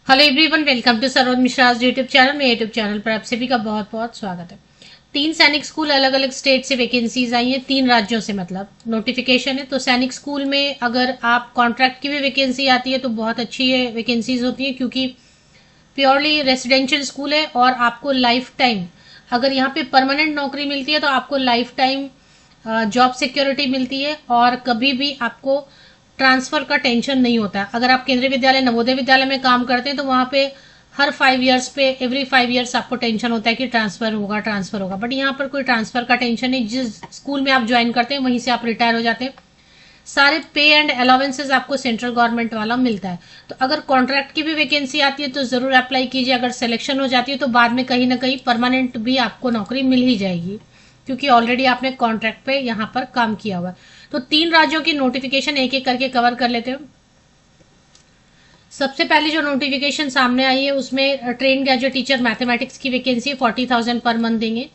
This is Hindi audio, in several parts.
Hello everyone, welcome to Saroj Mishra YouTube channel. मेरे यूट्यूब चैनल पर आप सभी का बहुत बहुत स्वागत है। 3 सैनिक स्कूल अलग अलग स्टेट से वैकेंसीज आई हैं, 3 राज्यों से मतलब नोटिफिकेशन है। तो सैनिक स्कूल में अगर आप कॉन्ट्रैक्ट की भी वैकेंसी आती है तो बहुत अच्छी है वैकेंसीज होती है, क्योंकि प्योरली रेसिडेंशियल स्कूल है और आपको लाइफ टाइम, अगर यहाँ पे परमानेंट नौकरी मिलती है तो आपको लाइफ टाइम जॉब सिक्योरिटी मिलती है और कभी भी आपको ट्रांसफर का टेंशन नहीं होता है। अगर आप केंद्रीय विद्यालय नवोदय विद्यालय में काम करते हैं तो वहाँ पे हर 5 ईयर्स पे एवरी 5 ईयर्स आपको टेंशन होता है कि ट्रांसफर होगा, बट यहाँ पर कोई ट्रांसफर का टेंशन नहीं। जिस स्कूल में आप ज्वाइन करते हैं वहीं से आप रिटायर हो जाते हैं। सारे पे एंड अलाउंसेस आपको सेंट्रल गवर्नमेंट वाला मिलता है। तो अगर कॉन्ट्रैक्ट की भी वैकेंसी आती है तो जरूर अप्लाई कीजिए। अगर सिलेक्शन हो जाती है तो बाद में कहीं ना कहीं परमानेंट भी आपको नौकरी मिल ही जाएगी, क्योंकि ऑलरेडी आपने कॉन्ट्रैक्ट पे यहाँ पर काम किया हुआ है। तो 3 राज्यों की नोटिफिकेशन एक एक करके कवर कर लेते हैं। सबसे पहले जो नोटिफिकेशन सामने आई है उसमें ट्रेन ग्रेजुएट टीचर मैथमेटिक्स की वैकेंसी 40,000 पर मंथ देंगे।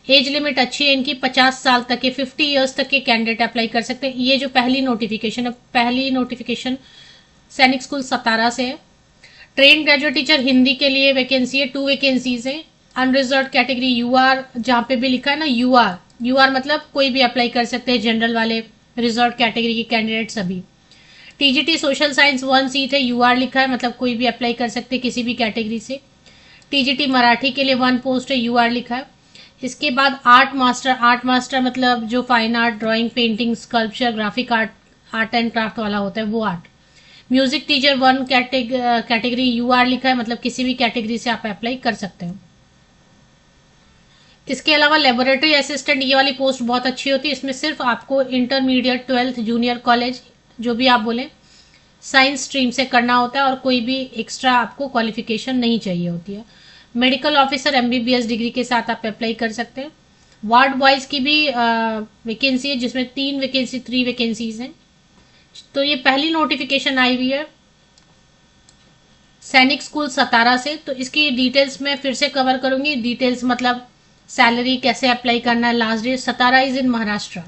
एज लिमिट अच्छी है इनकी, 50 साल तक के 50 ईयर्स तक के कैंडिडेट अप्लाई कर सकते हैं। ये जो पहली नोटिफिकेशन है, पहली नोटिफिकेशन सैनिक स्कूल सतारा से है। ट्रेन ग्रेजुएट टीचर हिंदी के लिए वैकेंसी है, 2 वैकेंसीज है। अनरिजर्व कैटेगरी यूआर, जहाँ पे भी लिखा है ना यूआर, यूआर मतलब कोई भी अप्लाई कर सकते हैं, जनरल वाले, रिजर्व कैटेगरी के कैंडिडेट सभी। टीजीटी सोशल साइंस 1 सीट है, यूआर लिखा है मतलब कोई भी अप्लाई कर सकते हैं किसी भी कैटेगरी से। टीजीटी मराठी के लिए 1 पोस्ट है, यूआर लिखा है। इसके बाद आर्ट मास्टर मतलब जो fine art, drawing, painting, sculpture, graphic art, art and craft वाला होता है वो art. Music teacher 1 category, UR लिखा है मतलब किसी भी कैटेगरी से आप अप्लाई कर सकते हैं। इसके अलावा लेबोरेटरी असिस्टेंट, ये वाली पोस्ट बहुत अच्छी होती है। इसमें सिर्फ आपको इंटरमीडिएट, 12th, जूनियर कॉलेज, जो भी आप बोले, साइंस स्ट्रीम से करना होता है और कोई भी एक्स्ट्रा आपको क्वालिफिकेशन नहीं चाहिए होती है। मेडिकल ऑफिसर एमबीबीएस डिग्री के साथ आप अप्लाई कर सकते हैं। वार्ड बॉयज की भी वैकेंसी है, जिसमें 3 वैकेंसीज हैं। तो ये पहली नोटिफिकेशन आई हुई है सैनिक स्कूल सतारा से। तो इसकी डिटेल्स मैं फिर से कवर करूंगी। डिटेल्स मतलब सैलरी, कैसे अप्लाई करना है, last date. Satara is in Maharashtra.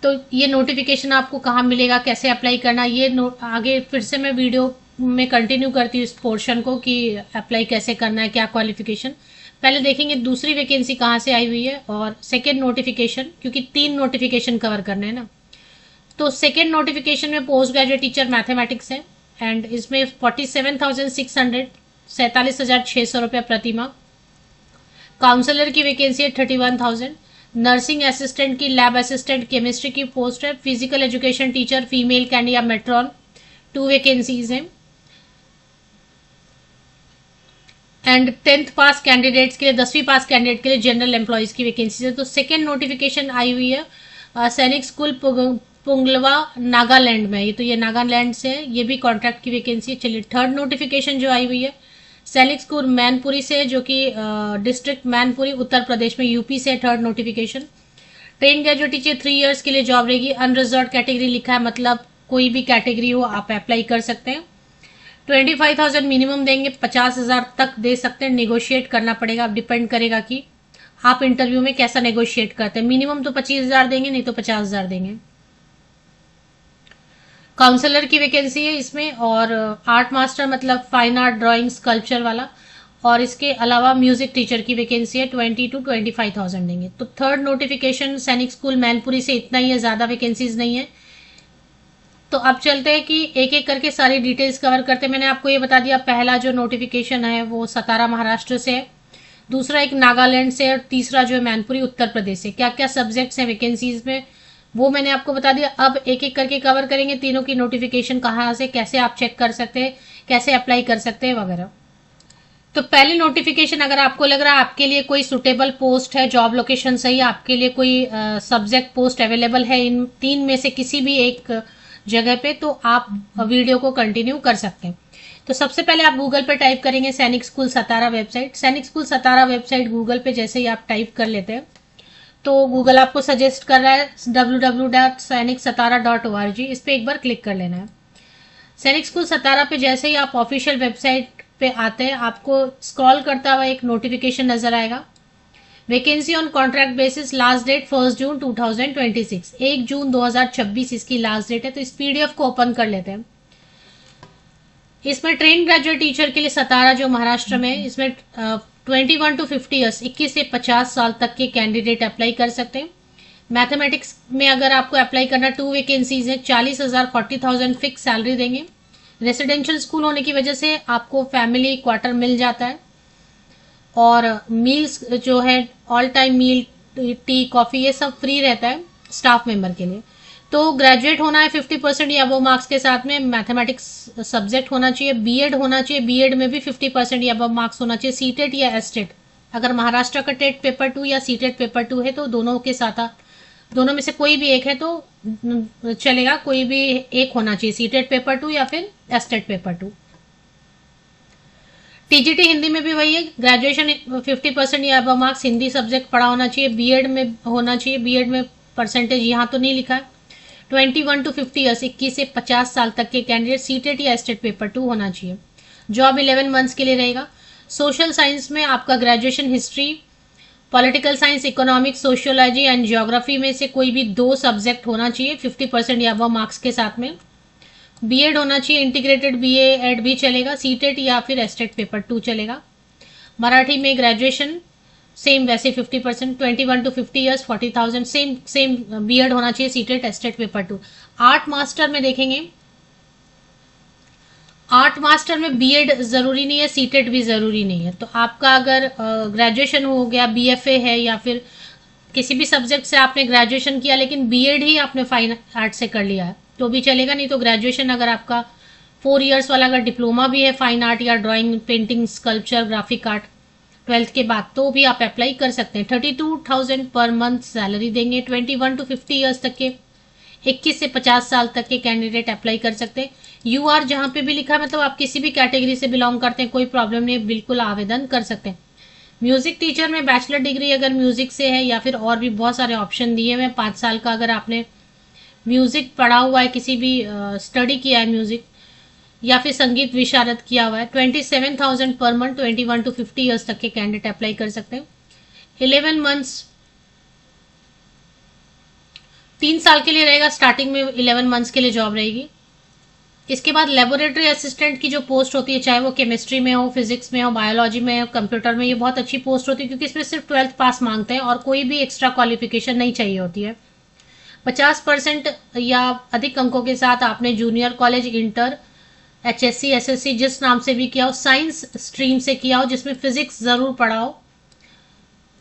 तो ये नोटिफिकेशन आपको कहाँ मिलेगा, कैसे अप्लाई करना, ये आगे फिर से मैं वीडियो में कंटिन्यू करती हूँ इस पोर्शन को कि अप्लाई कैसे करना है, क्या क्वालिफिकेशन। पहले देखेंगे दूसरी वैकेंसी कहाँ से आई हुई है और सेकेंड नोटिफिकेशन, क्योंकि 3 नोटिफिकेशन कवर करने हैं ना। तो सेकेंड नोटिफिकेशन में पोस्ट ग्रेजुएट टीचर मैथमेटिक्स है एंड इसमें 47,600, 47,600 रुपया प्रति माह। काउंसलर की वैकेंसी है 31,000। नर्सिंग असिस्टेंट की, लैब असिस्टेंट केमिस्ट्री की पोस्ट है। Physical education teacher female candy या मेट्रॉन, 2 वैकेंसीज हैं। एंड 10th पास कैंडिडेट्स के लिए, 10वीं पास कैंडिडेट के लिए जनरल एम्प्लॉयज की वैकेंसी है। तो सेकेंड नोटिफिकेशन आई हुई है सैनिक स्कूल पुंगलवा, नागालैंड में। ये तो ये नागालैंड से है, ये भी कॉन्ट्रैक्ट की वैकेंसी है। चलिए थर्ड नोटिफिकेशन जो आई हुई है सैनिक स्कूल मैनपुरी से, जो कि डिस्ट्रिक्ट मैनपुरी उत्तर प्रदेश में, यूपी से। Third notification train graduate teacher 3 years के लिए जॉब रहेगी। अनरिजर्व कैटेगरी लिखा है मतलब कोई भी कैटेगरी हो आप अप्लाई कर सकते हैं। 25,000 मिनिमम देंगे, 50,000 तक दे सकते हैं, नेगोशिएट करना पड़ेगा। अब डिपेंड करेगा कि आप इंटरव्यू में कैसा नेगोशिएट करते हैं। मिनिमम तो 25,000 देंगे, नहीं तो 50,000 देंगे। काउंसलर की वैकेंसी है इसमें, और आर्ट मास्टर मतलब फाइन आर्ट, ड्राइंग, स्कल्पचर वाला। और इसके अलावा म्यूजिक टीचर की वैकेंसी है, 20 to 25,000 देंगे। तो थर्ड नोटिफिकेशन सैनिक स्कूल मैनपुरी से इतना ही है, ज्यादा वैकेंसीज नहीं है। तो अब चलते हैं कि एक एक करके सारी डिटेल्स कवर करते हैं। मैंने आपको ये बता दिया, पहला जो नोटिफिकेशन है वो सतारा महाराष्ट्र से है, दूसरा एक नागालैंड से, और तीसरा जो है मैनपुरी उत्तर प्रदेश से। क्या क्या सब्जेक्ट्स हैं वैकेंसीज में वो मैंने आपको बता दिया। अब एक एक करके कवर करेंगे तीनों की नोटिफिकेशन, कहाँ से कैसे आप चेक कर सकते हैं, कैसे अप्लाई कर सकते हैं वगैरह। तो पहली नोटिफिकेशन, अगर आपको लग रहा है आपके लिए कोई सुटेबल पोस्ट है, जॉब लोकेशन सही, आपके लिए कोई सब्जेक्ट पोस्ट अवेलेबल है इन 3 में से किसी भी एक जगह पे, तो आप वीडियो को कंटिन्यू कर सकते हैं। तो सबसे पहले आप गूगल पे टाइप करेंगे सैनिक स्कूल सतारा वेबसाइट। सैनिक स्कूल सतारा वेबसाइट गूगल पे जैसे ही आप टाइप कर लेते हैं तो गूगल आपको सजेस्ट कर रहा है www.sainiksatara.org, इस पे एक बार क्लिक कर लेना है। सैनिक स्कूल सतारा पे जैसे ही आप ऑफिशियल वेबसाइट पे आते हैं आपको स्क्रॉल करता हुआ एक नोटिफिकेशन नजर आएगा, vacancy on contract basis, last date 1 June 2026, 1 June 2026 इसकी लास्ट डेट है। तो इस पीडीएफ को ओपन कर लेते हैं। इसमें ट्रेन ग्रेजुएट टीचर के लिए सतारा जो महाराष्ट्र में है, इसमें 21 to 50 ईयर्स 21 से 50 साल तक के कैंडिडेट अप्लाई कर सकते हैं। मैथमेटिक्स में अगर आपको अप्लाई करना 2 वैकेंसीज है, 40,000 40,000 फिक्स सैलरी देंगे। रेसिडेंशियल स्कूल होने की वजह से आपको फैमिली क्वार्टर मिल जाता है और मील्स जो है ऑल टाइम मील, टी, कॉफी ये सब फ्री रहता है स्टाफ मेंबर के लिए। तो ग्रेजुएट होना है 50% या अबव मार्क्स के साथ में, मैथमेटिक्स सब्जेक्ट होना चाहिए, बीएड होना चाहिए, बीएड में भी 50% या अबव मार्क्स होना चाहिए, सीटेट या एसटेट। अगर महाराष्ट्र का टेट पेपर 2 या सीटेट पेपर 2 है तो दोनों के साथ दोनों में से कोई भी एक है तो चलेगा, कोई भी एक होना चाहिए, सीटेट पेपर 2 या फिर एसटेट पेपर 2। टीजीटी हिंदी में भी वही है, ग्रेजुएशन 50% या अबव मार्क्स हिंदी सब्जेक्ट पढ़ा होना चाहिए, बीएड में होना चाहिए, बीएड में परसेंटेज यहाँ तो नहीं लिखा है। 21 to 50 ईयर्स 21 से 50 साल तक के कैंडिडेट, सीटेट या एसटेट पेपर 2 होना चाहिए। जॉब 11 मंथ्स के लिए रहेगा। सोशल साइंस में आपका graduation history, political science, economics, sociology and geography में से कोई भी 2 सब्जेक्ट होना चाहिए 50% या अबव मार्क्स के साथ में। बीएड होना चाहिए, इंटीग्रेटेड बीए एड भी चलेगा, सीटेट या फिर एसटेट पेपर 2 चलेगा। मराठी में ग्रेजुएशन सेम वैसे 50%, 21 to 50 ईयर्स 40,000 सेम बीएड होना चाहिए, CTET STET paper 2। Art master में देखेंगे, आर्ट मास्टर में बीएड जरूरी नहीं है, सीटेट भी जरूरी नहीं है। तो आपका अगर ग्रेजुएशन हो गया, बीएफए है या फिर किसी भी सब्जेक्ट से आपने ग्रेजुएशन किया लेकिन बीएड ही आपने फाइन आर्ट से कर लिया है तो भी चलेगा। नहीं तो ग्रेजुएशन अगर आपका 4 ईयर्स वाला अगर डिप्लोमा भी है फाइन आर्ट या drawing, painting, sculpture, graphic art 12th के बाद तो भी आप अप्लाई कर सकते हैं। 32,000 पर मंथ सैलरी देंगे। 21 to 50 ईयर्स तक के 21 से 50 साल तक के कैंडिडेट अप्लाई कर सकते हैं। यूआर जहां पे भी लिखा है मतलब आप किसी भी कैटेगरी से बिलोंग करते हैं, कोई प्रॉब्लम नहीं, बिल्कुल आवेदन कर सकते हैं। म्यूजिक टीचर में बैचलर डिग्री अगर म्यूजिक से है या फिर और भी बहुत सारे ऑप्शन दिए हुए हैं। 5 साल का अगर आपने म्यूजिक पढ़ा हुआ है, किसी भी स्टडी किया है म्यूजिक या फिर संगीत विशारद किया हुआ है, 27,000 पर मंथ 21 to 50 ईयर्स तक के कैंडिडेट अप्लाई कर सकते हैं। 11 मंथ्स 3 साल के लिए रहेगा, स्टार्टिंग में 11 मंथ्स के लिए जॉब रहेगी। इसके बाद लेबोरेटरी असिस्टेंट की जो पोस्ट होती है, चाहे वो केमिस्ट्री में हो, फिजिक्स में हो, बायोलॉजी में हो, कंप्यूटर में, ये बहुत अच्छी पोस्ट होती है क्योंकि इसमें सिर्फ 12th पास मांगते हैं और कोई भी एक्स्ट्रा क्वालिफिकेशन नहीं चाहिए होती है। 50% या अधिक अंकों के साथ आपने junior college, inter, HSC, SSC जिस नाम से भी किया हो, साइंस स्ट्रीम से किया हो जिसमें फिजिक्स जरूर पढ़ा हो।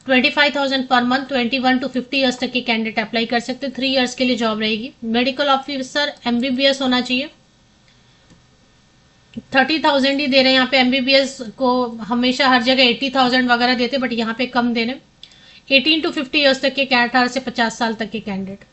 25,000 पर मंथ 21 to 50 ईयर्स तक के कैंडिडेट अप्लाई कर सकते हैं। 3 ईयर्स के लिए जॉब रहेगी। मेडिकल ऑफिसर एमबीबीएस होना चाहिए। 30,000 ही दे रहे हैं यहाँ पे। एमबीबीएस को हमेशा हर जगह 80,000 वगैरह देते, बट यहाँ पे कम दे रहे। 18 to 50 ईयर्स तक के 18 से 50 साल तक के candidate.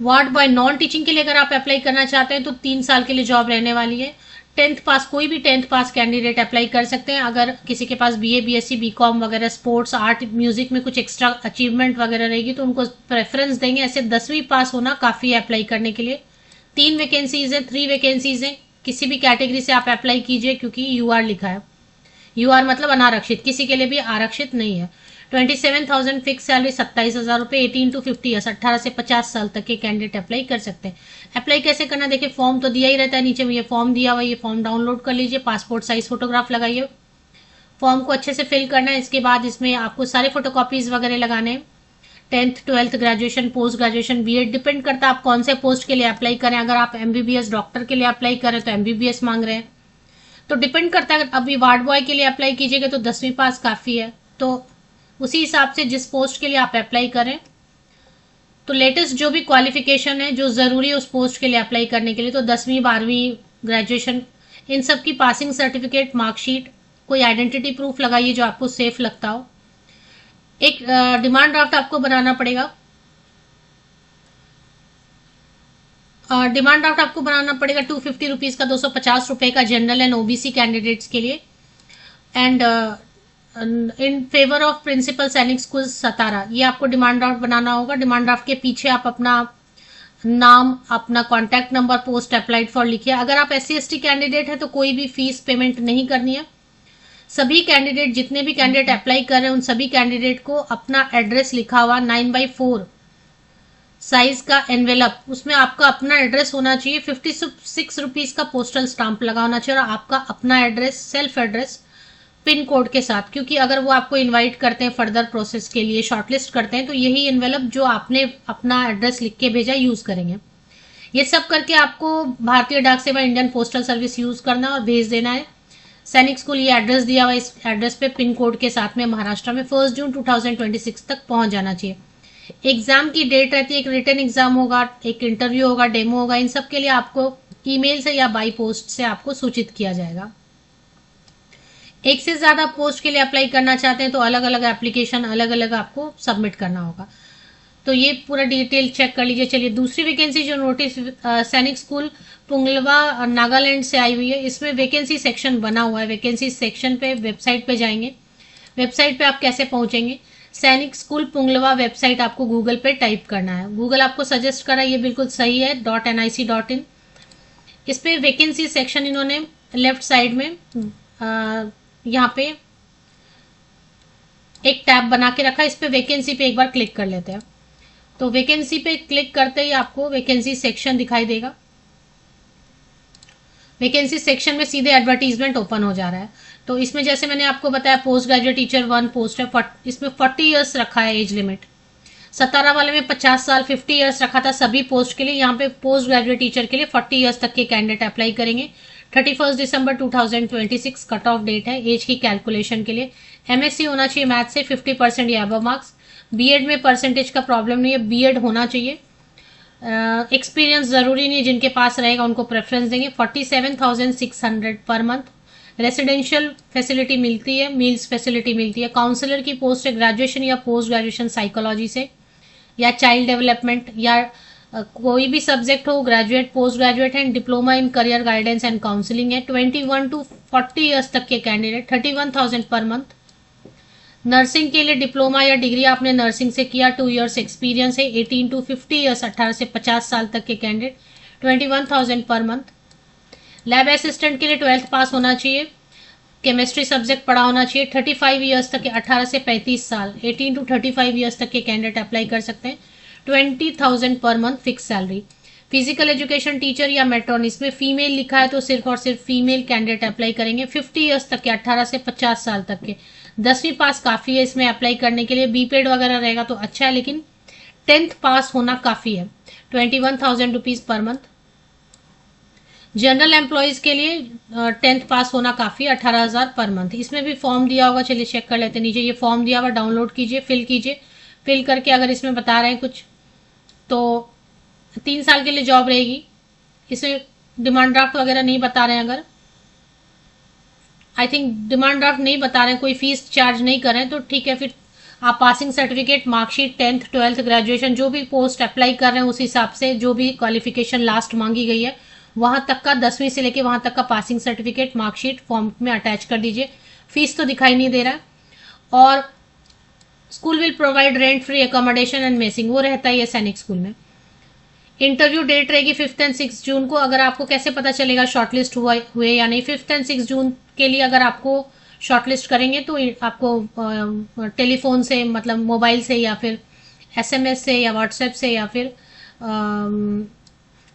Ward boy non teaching के लिए अगर आप अप्लाई करना चाहते हैं तो 3 साल के लिए जॉब रहने वाली है। 10th पास, कोई भी 10th पास कैंडिडेट अप्लाई कर सकते हैं। अगर किसी के पास बीए, बीएससी, बीकॉम वगैरह, स्पोर्ट्स, आर्ट, म्यूजिक में कुछ एक्स्ट्रा अचीवमेंट वगैरह रहेगी तो उनको प्रेफरेंस देंगे। ऐसे 10वीं पास होना काफी है अप्लाई करने के लिए। 3 वैकेंसीज है, 3 वैकेंसीज है। किसी भी कैटेगरी से आप अप्लाई कीजिए क्योंकि यूआर लिखा है। यूआर मतलब अनारक्षित, किसी के लिए भी आरक्षित नहीं है। 27,000 फिक्स सैलरी, 27,000 रुपए। 18 to 50 ईयर्स 18 से 50 साल तक के कैंडिडेट अप्लाई कर सकते हैं। अप्लाई कैसे करना, देखिए फॉर्म तो दिया ही रहता है, नीचे में ये फॉर्म दिया हुआ है, ये फॉर्म डाउनलोड कर लीजिए, पासपोर्ट साइज फोटोग्राफ लगाइए, फॉर्म को अच्छे से फिल करना है। इसके बाद इसमें आपको सारे फोटोकॉपीज वगैरह लगाने हैं। 10th, 12th, graduation, post graduation, BEd, depend करता है आप कौन से पोस्ट के लिए अप्लाई करें। अगर आप एमबीबीएस डॉक्टर के लिए अप्लाई करें तो एमबीबीएस मांग रहे हैं, तो डिपेंड करता है। अभी वार्ड बॉय के लिए अप्लाई कीजिएगा तो 10वीं पास काफी है, तो उसी हिसाब से जिस पोस्ट के लिए आप अप्लाई करें तो लेटेस्ट जो भी क्वालिफिकेशन है जो जरूरी है उस पोस्ट के लिए अप्लाई करने के लिए, तो 10वीं, 12वीं, ग्रेजुएशन, इन सब की पासिंग सर्टिफिकेट, मार्कशीट, कोई आइडेंटिटी प्रूफ लगाइए जो आपको सेफ लगता हो। एक डिमांड ड्राफ्ट आपको बनाना पड़ेगा। डिमांड ड्राफ्ट आपको बनाना पड़ेगा 250 रुपीज का, 250 रुपए का जनरल एंड ओबीसी कैंडिडेट्स के लिए। And in favour of principal Sainik school Satara, ये आपको डिमांड ड्राफ्ट बनाना होगा। डिमांड ड्राफ्ट के पीछे आप अपना नाम, अपना contact number, post applied for लिखिए। अगर आप SC ST कैंडिडेट है तो कोई भी फीस पेमेंट नहीं करनी है। सभी कैंडिडेट, जितने भी कैंडिडेट अप्लाई कर रहे हैं उन सभी कैंडिडेट को अपना एड्रेस लिखा हुआ 9/4 साइज का एनवेलप, उसमें आपका अपना एड्रेस होना चाहिए, 56 रुपीज का पोस्टल स्टाम्प लगा होना चाहिए और आपका अपना address, self address pin code के साथ, क्योंकि अगर वो आपको इनवाइट करते हैं फर्दर प्रोसेस के लिए, शॉर्टलिस्ट करते हैं, तो यही एनवेलप जो आपने अपना एड्रेस लिख के भेजा यूज करेंगे। ये सब करके आपको भारतीय डाक सेवा इंडियन पोस्टल सर्विस यूज करना और भेज देना है। सैनिक स्कूल, ये एड्रेस दिया हुआ, इस एड्रेस पे पिन कोड के साथ में महाराष्ट्र में 1 जून 2026 तक पहुंच जाना चाहिए। एग्जाम की डेट रहती है, एक रिटन एग्जाम होगा, एक इंटरव्यू होगा, डेमो होगा, इन सब के लिए आपको ईमेल से या बाई पोस्ट से आपको सूचित किया जाएगा। एक से ज्यादा पोस्ट के लिए अप्लाई करना चाहते हैं तो अलग अलग एप्लीकेशन अलग अलग आपको सबमिट करना होगा। तो ये पूरा डिटेल चेक कर लीजिए। चलिए, दूसरी वैकेंसी जो नोटिस सैनिक स्कूल पुंगलवा नागालैंड से आई हुई है, इसमें वैकेंसी सेक्शन बना हुआ है। वैकेंसी सेक्शन पे वेबसाइट पे जाएंगे। वेबसाइट पे आप कैसे पहुंचेंगे? सैनिक स्कूल पुंगलवा वेबसाइट आपको गूगल पे टाइप करना है। गूगल आपको सजेस्ट करा, ये बिल्कुल सही है, .nic.in। इस पे वैकेंसी सेक्शन इन्होंने लेफ्ट साइड में यहाँ पे एक टैब बना के रखा है, इस पे वैकेंसी पे एक बार क्लिक कर लेते हैं। तो वैकेंसी पे क्लिक करते ही आपको वैकेंसी सेक्शन दिखाई देगा। वैकेंसी सेक्शन में सीधे एडवर्टीजमेंट ओपन हो जा रहा है। तो इसमें जैसे मैंने आपको बताया, पोस्ट ग्रेजुएट टीचर 1 पोस्ट है, इसमें 40 इयर्स रखा है एज लिमिट। 17 वाले में 50 साल 50 इयर्स रखा था सभी पोस्ट के लिए। यहाँ पे पोस्ट ग्रेजुएट टीचर के लिए 40 इयर्स तक के कैंडिडेट अप्लाई करेंगे। 31 दिसंबर 2026 कट ऑफ डेट है एज की कैलकुलेशन के लिए। एमएससी होना चाहिए मैथ से 50% या अबव मार्क्स। बीएड में परसेंटेज का प्रॉब्लम नहीं है, बीएड होना चाहिए। एक्सपीरियंस जरूरी नहीं, जिनके पास रहेगा उनको प्रेफरेंस देंगे। 47,600 पर मंथ। रेसिडेंशियल फैसिलिटी मिलती है, मील्स फैसिलिटी मिलती है। काउंसलर की पोस्ट है ग्रेजुएशन या पोस्ट ग्रेजुएशन साइकोलॉजी से या चाइल्ड डेवलपमेंट या कोई भी सब्जेक्ट हो, graduate, post graduate and diploma in career guidance and counselling है। 21 to 40 ईयर्स तक के कैंडिडेट 31,000 पर मंथ। नर्सिंग के लिए डिप्लोमा या डिग्री आपने नर्सिंग से किया, 2 इयर्स एक्सपीरियंस है। 18 to 50 ईयर्स 18 से 50 साल तक के candidate 21,000 per month. Lab assistant के लिए 12th पास होना चाहिए, केमिस्ट्री सब्जेक्ट पढ़ा होना चाहिए। 35 ईयर्स तक के 18 से 35 साल 18 to 35 ईयर्स तक के कैंडिडेट अप्लाई कर सकते हैं। 20,000 per month fix salary. Physical education teacher या मेट्रॉन, इसमें फीमेल लिखा है तो सिर्फ और सिर्फ फीमेल कैंडिडेट अप्लाई करेंगे। 50 ईयर्स तक के 18 से 50 साल तक के। 10वीं पास काफी है इसमें अप्लाई करने के लिए। बीपेड वगैरह रहेगा तो अच्छा है, लेकिन 10th पास होना काफी है। 21,000 rupees per month. General employees के लिए 10th पास होना काफी, 18,000 पर मंथ। इसमें भी फॉर्म दिया होगा, चलिए चेक कर लेते हैं। नीचे ये फॉर्म दिया हुआ, डाउनलोड कीजिए, फिल कीजिए। फिल करके अगर इसमें बता रहे हैं कुछ तो 3 साल के लिए जॉब रहेगी। इसमें डिमांड ड्राफ्ट वगैरह नहीं बता रहे हैं, अगर आई थिंक डिमांड ड्राफ्ट नहीं बता रहे हैं, कोई फीस चार्ज नहीं कर रहे हैं तो ठीक है। फिर आप passing certificate, marksheet, 10th 12th graduation, जो भी पोस्ट अप्लाई कर रहे हैं उस हिसाब से जो भी क्वालिफिकेशन लास्ट मांगी गई है वहां तक का, 10वीं से लेके वहां तक का पासिंग सर्टिफिकेट, मार्कशीट फॉर्म में अटैच कर दीजिए। फीस तो दिखाई नहीं दे रहा है। और school will provide rent free accommodation and messing, वो रहता ही है सैनिक स्कूल में। इंटरव्यू डेट रहेगी 5th and 6th जून को। अगर आपको कैसे पता चलेगा शॉर्टलिस्ट हुए या नहीं? 5th and 6th जून के लिए अगर आपको शॉर्टलिस्ट करेंगे तो आपको टेलीफोन से, मतलब मोबाइल से या फिर एसएमएस से या व्हाट्सएप से या फिर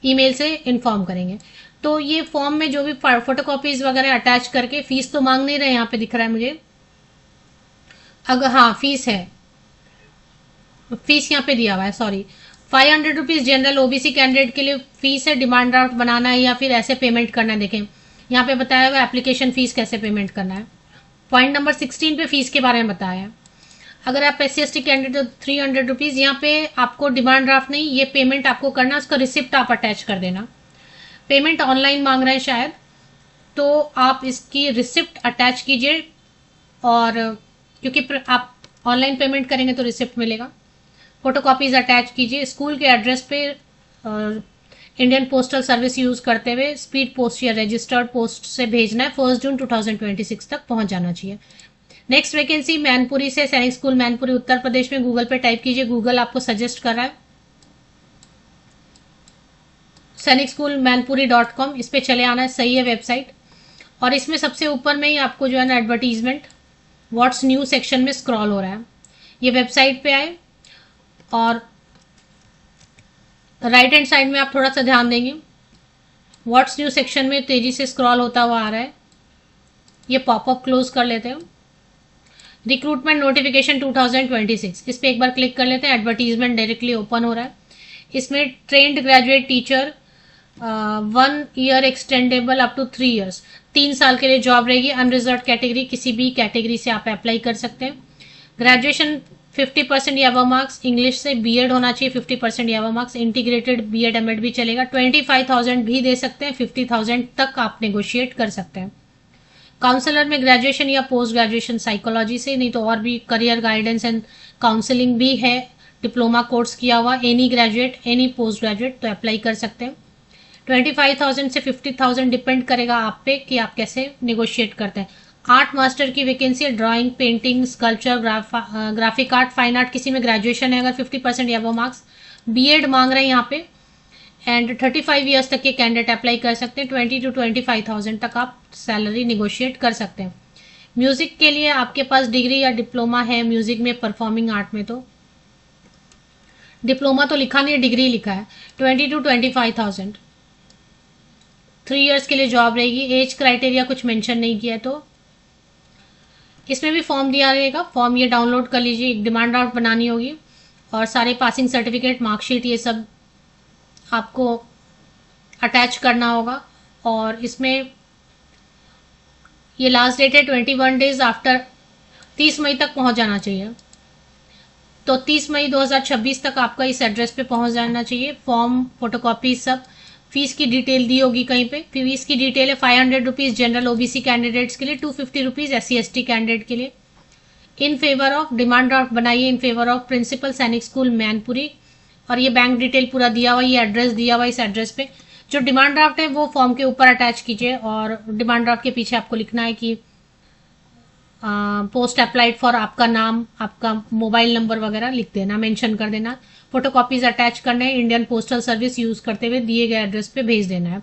ईमेल से इन्फॉर्म करेंगे। तो ये फॉर्म में जो भी फोटोकॉपीज वगैरह अटैच करके, फीस तो मांग नहीं रहे, यहाँ पे दिख रहा है मुझे। अगर हाँ फीस है, फीस यहाँ पे दिया हुआ है, sorry, 500 rupees general OBC candidate के लिए फीस है। डिमांड ड्राफ्ट बनाना है या फिर ऐसे पेमेंट करना है, देखें यहाँ पे बताया हुआ एप्लीकेशन फीस कैसे पेमेंट करना है। पॉइंट नंबर 16 पे फीस के बारे में बताया है। अगर आप SC/ST कैंडिडेट तो 300 रुपीज। यहाँ पे आपको डिमांड ड्राफ्ट नहीं, ये पेमेंट आपको करना, उसका रिसिप्ट आप अटैच कर देना। पेमेंट ऑनलाइन मांग रहे हैं शायद, तो आप इसकी रिसिप्ट अटैच कीजिए, और क्योंकि आप ऑनलाइन पेमेंट करेंगे तो रिसिप्ट मिलेगा। फोटोकॉपीज अटैच कीजिए। स्कूल के एड्रेस पे इंडियन पोस्टल सर्विस यूज करते हुए स्पीड पोस्ट या रजिस्टर्ड पोस्ट से भेजना है। 1 जून 2026 तक पहुंच जाना चाहिए। नेक्स्ट वैकेंसी मैनपुरी से, सैनिक स्कूल मैनपुरी उत्तर प्रदेश में। गूगल पे टाइप कीजिए, गूगल आपको सजेस्ट कर रहा है सैनिक स्कूल मैनपुरी.com, इस पे चले आना है, सही है वेबसाइट। और इसमें सबसे ऊपर में ही आपको जो है ना एडवर्टीजमेंट व्हाट्स न्यू सेक्शन में स्क्रॉल हो रहा है। ये वेबसाइट पे आए और राइट हैंड साइड में आप थोड़ा सा ध्यान देंगे, व्हाट्स न्यू सेक्शन में तेजी से स्क्रॉल होता हुआ आ रहा है, ये पॉपअप क्लोज कर लेते हैं। रिक्रूटमेंट नोटिफिकेशन 2026, इस पर एक बार क्लिक कर लेते हैं। एडवर्टीजमेंट डायरेक्टली ओपन हो रहा है। इसमें trained graduate teacher 1 year extendable up to 3 years, 3 साल के लिए जॉब रहेगी। अनरिजर्व कैटेगरी, किसी भी कैटेगरी से आप अप्लाई कर सकते हैं। ग्रेजुएशन 50% या अबव मार्क्स, इंग्लिश से बीएड होना चाहिए 50% या above marks, integrated BEd MEd भी चलेगा। 25,000 भी दे सकते हैं, 50,000 तक आप नेगोशिएट कर सकते हैं। काउंसलर में ग्रेजुएशन या पोस्ट ग्रेजुएशन साइकोलॉजी से, नहीं तो और भी करियर गाइडेंस एंड काउंसलिंग भी है, डिप्लोमा कोर्स किया हुआ, any graduate any post graduate तो अप्लाई कर सकते हैं। 25,000 से 50,000 डिपेंड करेगा आप पे कि आप कैसे नेगोशिएट करते हैं। आर्ट मास्टर की वैकेंसी है, drawing, painting, sculpture, graphic art, fine art, किसी में ग्रेजुएशन है अगर 50% या वो मार्क्स, बीएड मांग रहे हैं यहाँ पे, एंड 35 ईयर्स तक के कैंडिडेट अप्लाई कर सकते हैं। 20 to 25,000 तक आप सैलरी निगोशिएट कर सकते हैं। म्यूजिक के लिए आपके पास डिग्री या डिप्लोमा है म्यूजिक में, परफॉर्मिंग आर्ट में, तो डिप्लोमा तो लिखा नहीं है, डिग्री लिखा है। 20 to 25,000, 3 ईयर्स के लिए जॉब रहेगी। एज क्राइटेरिया कुछ मेंशन नहीं किया है, तो इसमें भी फॉर्म दिया रहेगा, फॉर्म ये डाउनलोड कर लीजिए। एक डिमांड ड्राफ्ट बनानी होगी और सारे पासिंग सर्टिफिकेट, मार्कशीट, ये सब आपको अटैच करना होगा। और इसमें ये लास्ट डेट है 21 डेज आफ्टर, 30 मई तक पहुंच जाना चाहिए। तो 30 मई 2026 तक आपका इस एड्रेस पे पहुंच जाना चाहिए। फॉर्म, फोटोकॉपी, सब। फीस की डिटेल दी होगी कहीं पे। फीस की डिटेल है 500 रुपीज़ जनरल ओबीसी कैंडिडेट्स के लिए, 250 रुपीज़ SC/ST कैंडिडेट के लिए। इन फेवर ऑफ, डिमांड ड्राफ्ट बनाइए इन favour of principal Sainik school Mainpuri, और ये बैंक डिटेल पूरा दिया हुआ, ये एड्रेस दिया हुआ। इस एड्रेस पे जो डिमांड ड्राफ्ट है वो फॉर्म के ऊपर अटैच कीजिए, और डिमांड ड्राफ्ट के पीछे आपको लिखना है कि पोस्ट अप्लाइड फॉर, आपका नाम, आपका मोबाइल नंबर वगैरह लिख देना, मेंशन कर देना। फोटोकॉपीज अटैच करने हैं, इंडियन पोस्टल सर्विस यूज करते हुए दिए गए एड्रेस पे भेज देना है।